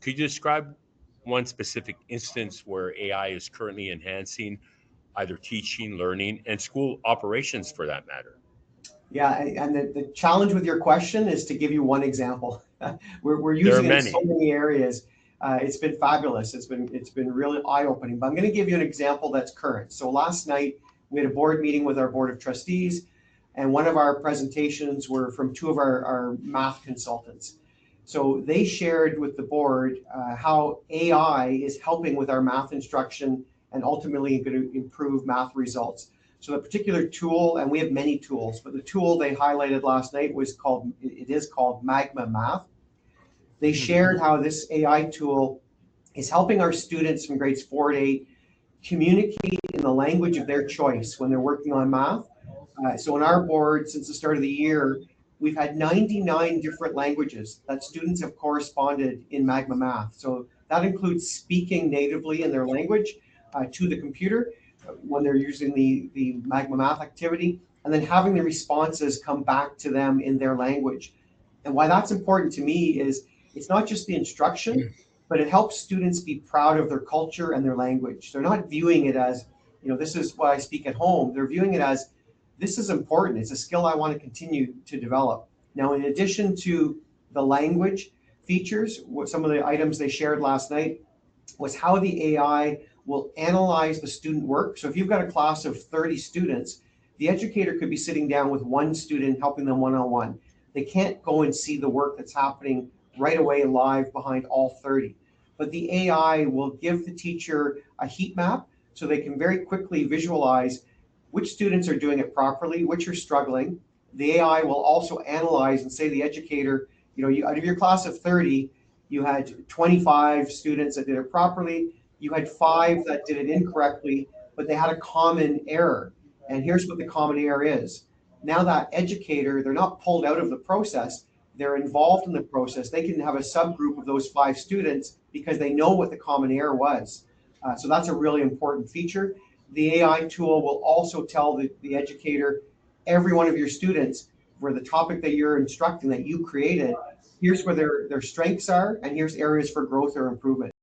Could you describe one specific instance where AI is currently enhancing either teaching, learning, and school operations for that matter? Yeah, and the challenge with your question is to give you one example. We're There are using it in so many. many areas. It's been fabulous. It's been really eye-opening. But I'm going to give you an example that's current. So last night we had a board meeting with our board of trustees, and one of our presentations were from two of our math consultants. So they shared with the board how AI is helping with our math instruction and ultimately going to improve math results. So the particular tool, and we have many tools, but the tool they highlighted last night it is called Magma Math. They shared how this AI tool is helping our students from grades 4 to 8 communicate in the language of their choice when they're working on math. So in our board, since the start of the year, we've had 99 different languages that students have corresponded in Magma Math. So that includes speaking natively in their language to the computer when they're using the Magma Math activity, and then having the responses come back to them in their language. And why that's important to me is it's not just the instruction, but it helps students be proud of their culture and their language. They're not viewing it as, this is what I speak at home. They're viewing it as, this is important. It's a skill I want to continue to develop. Now, in addition to the language features, what some of the items they shared last night was how the AI will analyze the student work. So if you've got a class of 30 students, the educator could be sitting down with one student, helping them one-on-one. They can't go and see the work that's happening right away live behind all 30. But the AI will give the teacher a heat map so they can very quickly visualize which students are doing it properly, which are struggling. The AI will also analyze and say to the educator, out of your class of 30, you had 25 students that did it properly. You had 5 that did it incorrectly, but they had a common error. And here's what the common error is. Now that educator, they're not pulled out of the process. They're involved in the process. They can have a subgroup of those 5 students because they know what the common error was. So that's a really important feature. The AI tool will also tell the educator, every one of your students, for the topic that you're instructing, that you created, here's where their strengths are, and here's areas for growth or improvement.